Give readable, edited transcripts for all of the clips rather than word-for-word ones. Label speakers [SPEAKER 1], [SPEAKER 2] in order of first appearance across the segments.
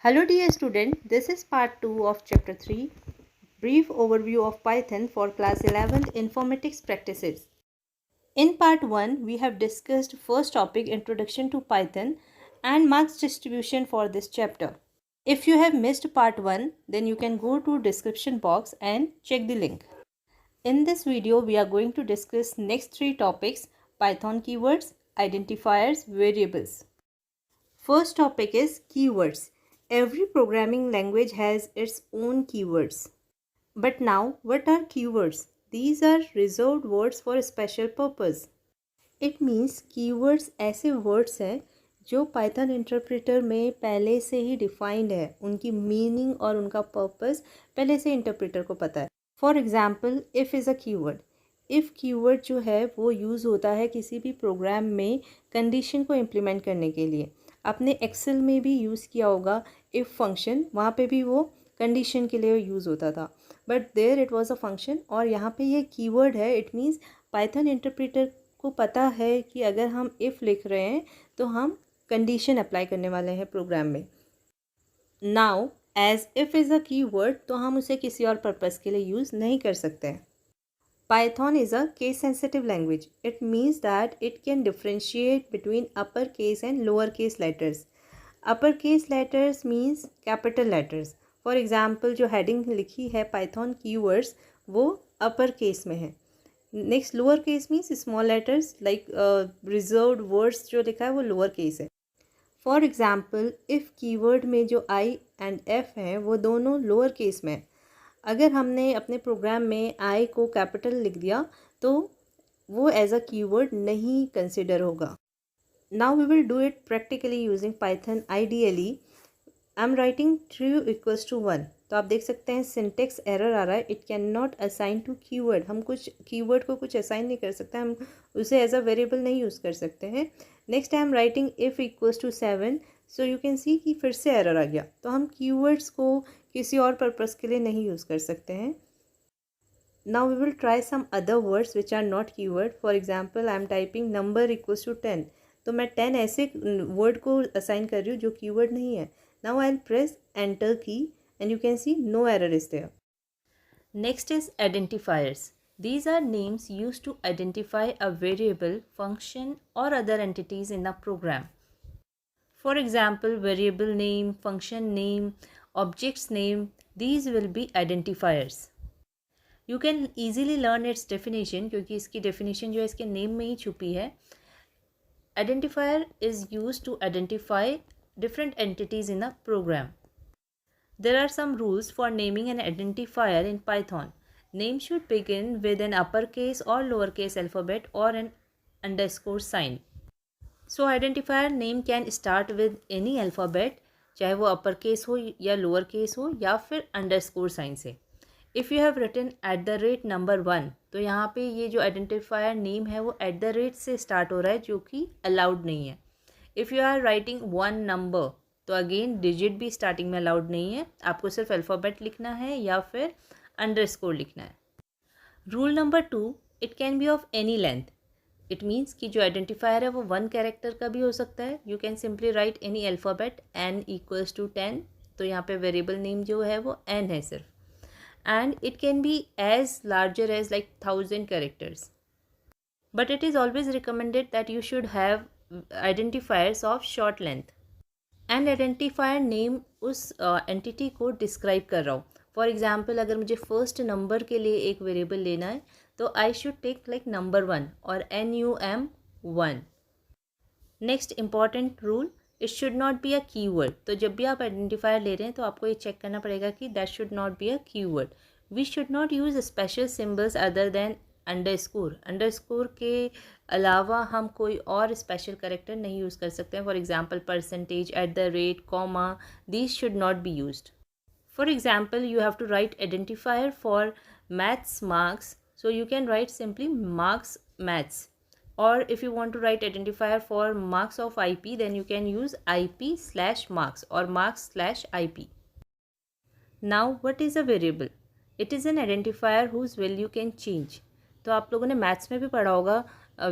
[SPEAKER 1] Hello dear student, this is part 2 of chapter 3, brief overview of Python for class 11th informatics practices. In part 1, we have discussed first topic introduction to Python and marks distribution for this chapter. If you have missed part 1, then you can go to description box and check the link. In this video, we are going to discuss next 3 topics: Python keywords, identifiers, variables. First topic is keywords. Every programming language has its own keywords. But now, what are keywords? These are reserved words for a special purpose. It means keywords ऐसे words हैं जो Python interpreter में पहले से ही defined है, उनकी meaning और उनका पर्पस पहले से इंटरप्रेटर को पता है. For example, if is a keyword. If keyword जो है वो यूज़ होता है किसी भी प्रोग्राम में कंडीशन को इम्प्लीमेंट करने के लिए. आपने एक्सेल में भी यूज़ किया होगा इफ़ फंक्शन, वहाँ पे भी वो कंडीशन के लिए यूज़ होता था, but there it was a function. और यहाँ पे ये कीवर्ड है. इट मीन्स पाइथन इंटरप्रेटर को पता है कि अगर हम इफ़ लिख रहे हैं तो हम कंडीशन अप्लाई करने वाले हैं प्रोग्राम में. Now as if is a keyword, तो हम उसे किसी और पर्पज़ के लिए यूज़ नहीं कर सकते हैं. Python is a case sensitive language. It means that it can differentiate between uppercase and lowercase letters. Uppercase letters means capital letters. For example, जो heading लिखी है Python keywords वो uppercase में है. Next lowercase means small letters like reserved words जो लिखा है वो lowercase है. For example, if keyword में जो I and F हैं वो दोनों lowercase में है. अगर हमने अपने प्रोग्राम में आई को कैपिटल लिख दिया तो वो एज अ कीवर्ड नहीं कंसिडर होगा. Now we will do it practically using Python. Ideally I am writing true equals to 1. तो आप देख सकते हैं सिंटेक्स एरर आ रहा है. It can not assign to keyword. हम कुछ कीवर्ड को कुछ असाइन नहीं कर सकते, हम उसे एज अ वेरिएबल नहीं यूज़ कर सकते हैं. Next I am writing if equals to 7. So you can see कि फिर से एरर आ गया. तो हम कीवर्ड्स को किसी और पर्पज़ के लिए नहीं यूज़ कर सकते हैं. Now we will try some other words which are not keyword. For example, I am typing number equals to 10. तो मैं 10 ऐसे वर्ड को असाइन कर रही हूँ जो कीवर्ड नहीं है. Now I will press enter की and you can see no error is there. Next is identifiers. These are names used to identify a variable, function or other entities in a program. For example, variable name, function name, object's name, these will be identifiers. You can easily learn its definition क्योंकि इसकी definition जो है इसके name में ही छुपी है. Identifier is used to identify different entities in a program. There are some rules for naming an identifier in Python. Name should begin with an uppercase or lowercase alphabet or an underscore sign. So identifier name can start with any alphabet, चाहे वो uppercase हो या lowercase हो या फिर underscore sign से. If you have written @number 1, तो यहाँ पे ये जो identifier name है वो @ से start हो रहा है जो कि allowed नहीं है. If you are writing one number, तो अगेन डिजिट भी स्टार्टिंग में अलाउड नहीं है. आपको सिर्फ अल्फ़ाबेट लिखना है या फिर अंडरस्कोर लिखना है. Rule number 2, it can B of any length. It means कि जो आइडेंटिफायर है वो 1 कैरेक्टर का भी हो सकता है. You can simply write any alphabet n equals to 10. तो यहाँ पे वेरिएबल नेम जो है वो n है सिर्फ. And it can be as larger as like 1000 characters. But it is always recommended that you should have identifiers of short length. And identifier name उस entity को डिस्क्राइब कर रहा हूँ. फॉर एग्जाम्पल, अगर मुझे फर्स्ट नंबर के लिए एक वेरिएबल लेना है तो I should take like number 1 और NUM1. Next important rule, it should not be a keyword. तो जब भी आप आइडेंटिफायर ले रहे हैं तो आपको ये चेक करना पड़ेगा कि that should not be a keyword. We should not use special symbols other than underscore. Underscore के अलावा हम कोई और स्पेशल करेक्टर नहीं यूज़ कर सकते हैं. For example, percentage, @ comma, these should not be used. For example, you have to write identifier for maths marks, so you can write simply marks maths. Or if you want to write identifier for marks of IP, then you can use IP/marks or marks/IP. Now what is a variable? It is an identifier whose value can change. तो आप लोगों ने maths में भी पढ़ा होगा,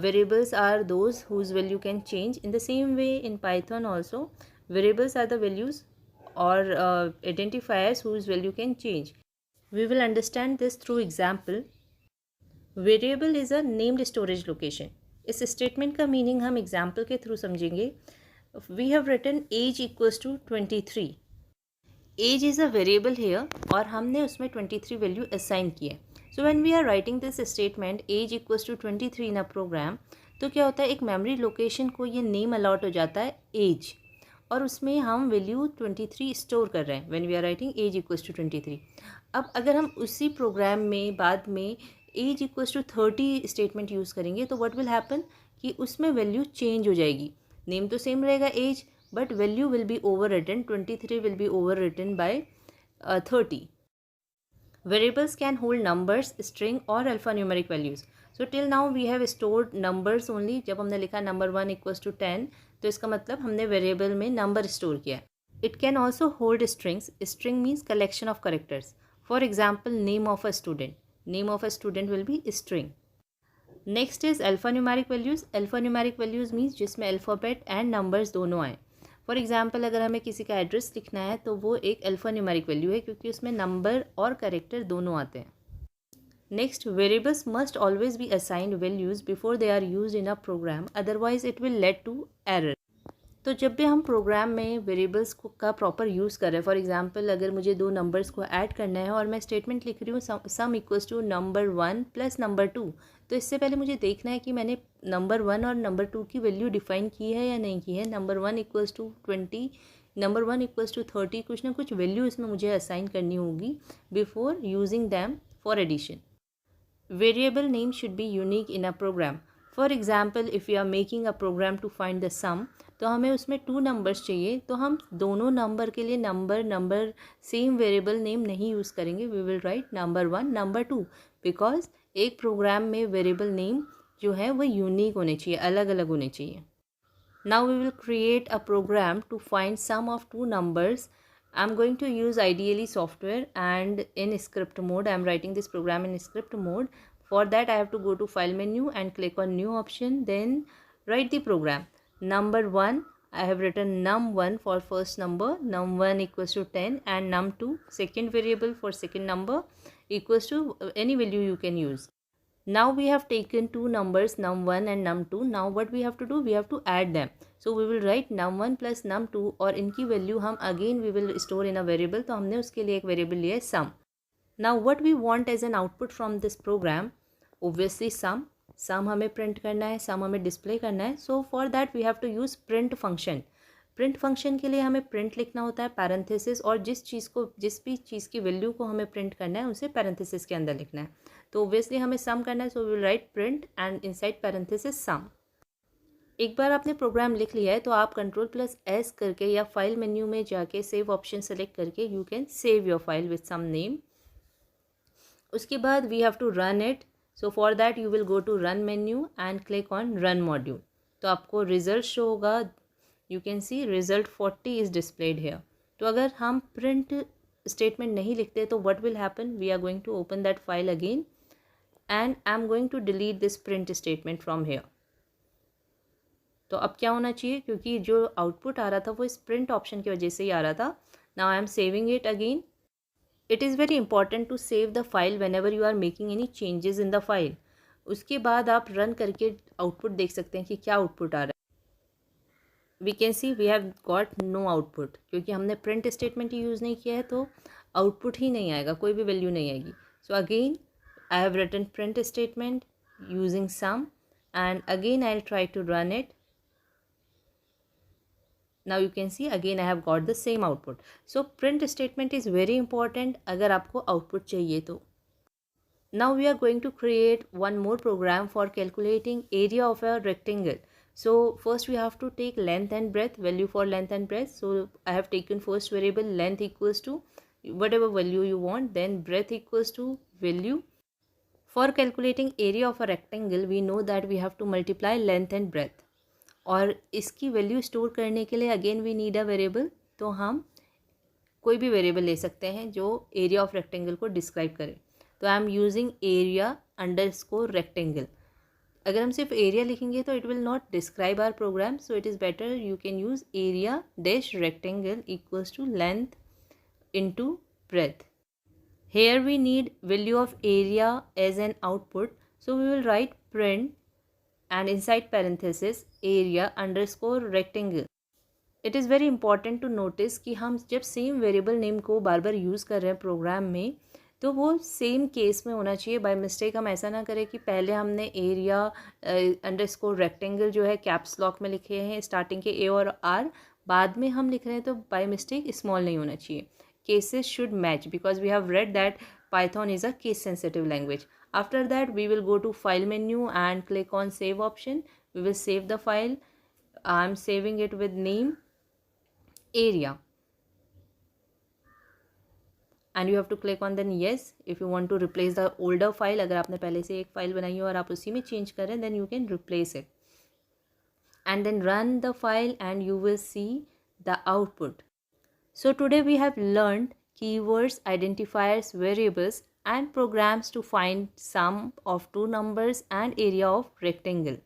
[SPEAKER 1] variables are those whose value can change. In the same way in Python also, variables are the values or identifiers whose value can change. We will understand this through example. Variable is a named storage location. इस statement का meaning हम example के through समझेंगे. We have written age equals to 23. Age is a variable here और हमने उसमें 23 value assign की है. So when we are writing this statement age equals to 23 in a program, तो क्या होता है, एक मेमोरी लोकेशन को ये नेम अलॉट हो जाता है एज, और उसमें हम वैल्यू 23 स्टोर कर रहे हैं when we are writing age equals to 23. अब अगर हम उसी प्रोग्राम में बाद में age equals to 30 statement use करेंगे तो व्हाट विल हैपन कि उसमें वैल्यू चेंज हो जाएगी. नेम तो सेम रहेगा as, but value will be overwritten. 23 will be overwritten by 30. Variables can hold numbers, string or alphanumeric values. So till now we have stored numbers only. जब हमने लिखा number 1 equals to 10, तो इसका मतलब हमने variable में number store किया. It can also hold strings. String means collection of characters. For example, name of a student. Name of a student will be string. Next is alphanumeric values. Alphanumeric values means जिसमें alphabet and numbers दोनों आए. For example अगर हमें किसी का address लिखना है तो वो एक अल्फ़ान्यूमेरिक वैल्यू है क्योंकि उसमें नंबर और कैरेक्टर दोनों आते हैं. Next, variables must always be assigned values before they are used in a program, otherwise it will lead to error. तो जब भी हम प्रोग्राम में वेरिएबल्स का प्रॉपर यूज़ कर रहे हैं, फॉर एग्जांपल अगर मुझे दो नंबर्स को ऐड करना है और मैं स्टेटमेंट लिख रही हूँ sum equals to number 1 plus number 2, तो इससे पहले मुझे देखना है कि मैंने नंबर 1 और नंबर 2 की वैल्यू डिफाइन की है या नहीं की है. Number 1 equals to 20, number 1 equals to 30, कुछ ना कुछ वैल्यू इसमें मुझे असाइन करनी होगी before using them for addition. Variable name should be unique in a program. For example if you are making a program to find the sum, तो हमें उसमें 2 नंबर्स चाहिए, तो हम दोनों नंबर के लिए नंबर सेम वेरिएबल नेम नहीं यूज़ करेंगे. We will write number 1 number 2, because एक प्रोग्राम में वेरिएबल नेम जो है वो यूनिक होने चाहिए, अलग अलग होने चाहिए. Now we will create a program to find sum of 2 numbers. I am going to use ideally software and in script mode. I am writing this program in script mode. For that I have to go to file menu and click on new option, then write the program. Number 1, I have written num1 for first number, num1 equals to 10, and num2 second variable for second number equals to any value you can use. Now we have taken two numbers num1 and num2. Now what we have to do, we have to add them. So we will write num1 plus num2 और इनकी value हम again we will store in a variable. तो हमने उसके लिए एक variable लिया है sum. Now what we want as an output from this program, obviously sum हमें प्रिंट करना है, sum हमें डिस्प्ले करना है. So for that we have to use print function. Print function के लिए हमें प्रिंट लिखना होता है पैरेंथेसिस, और जिस भी चीज़ की वैल्यू को हमें प्रिंट करना है उसे पैरेंथेसिस के अंदर लिखना है. तो ओब्वियसली हमें सम करना है, so we will write print and inside parenthesis sum. एक बार आपने प्रोग्राम लिख लिया है तो आप Ctrl+S करके या फाइल मेन्यू में जाके सेव ऑप्शन सेलेक्ट करके you can save your file with some name. उसके बाद we have to run it. So for that you will go to run menu and click on run module. तो आपको result show होगा. You can see result 40 is displayed here. तो अगर हम print statement नहीं लिखते तो what will happen? We are going to open that file again and I am going to delete this print statement from here. तो अब क्या होना चाहिए, क्योंकि जो आउटपुट आ रहा था वो इस print ऑप्शन की वजह से ही आ रहा था. Now I am saving it again. It is very important to save the file whenever you are making any changes in the file. उसके बाद आप रन करके आउटपुट देख सकते हैं कि क्या आउटपुट आ रहा है. We can see we have got no output, क्योंकि हमने प्रिंट स्टेटमेंट ही यूज़ नहीं किया है तो आउटपुट ही नहीं आएगा, कोई भी वैल्यू नहीं आएगी. So again I have written print statement using sum and again I will try to run it. Now you can see again I have got the same output. So print statement is very important अगर आपको output चाहिए तो. Now we are going to create one more program for calculating area of a rectangle. So first we have to take length and breadth, value for length and breadth. So I have taken first variable length equals to whatever value you want, then breadth equals to value. For calculating area of a rectangle we know that we have to multiply length and breadth. और इसकी value store करने के लिए again we need a variable. तो हम कोई भी variable ले सकते हैं जो एरिया ऑफ रेक्टेंगल को डिस्क्राइब करे. तो I am using area underscore rectangle. अगर हम सिर्फ एरिया लिखेंगे तो it will not describe our program, so it is better you can use area dash rectangle equals to length into breadth. Here we need value of area as an output, so we will write print and inside parenthesis area underscore rectangle. It is very important to notice कि हम जब same variable name को बार बार use कर रहे हैं program में तो वो सेम केस में होना चाहिए. बाय मिस्टेक हम ऐसा ना करें कि पहले हमने एरिया अंडरस्कोर रेक्टेंगल जो है कैप्स लॉक में लिखे हैं स्टार्टिंग के ए और आर, बाद में हम लिख रहे हैं तो बाय मिस्टेक स्मॉल नहीं होना चाहिए. Cases should match because we have read that Python is a case sensitive language. After that we will go to file menu and click on save option. We will save the file. I am saving it with name area and you have to click on then yes if you want to replace the older file. अगर आपने पहले से एक file बनाई हो और आप उसी में चेंज करें then you can replace it and then run the file and you will see the output. So today we have learned keywords, identifiers, variables and programs to find sum of two numbers and area of rectangle.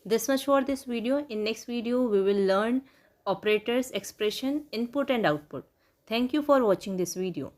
[SPEAKER 1] This much for this video. In next video we will learn operators, expression, input and output. Thank you for watching this video.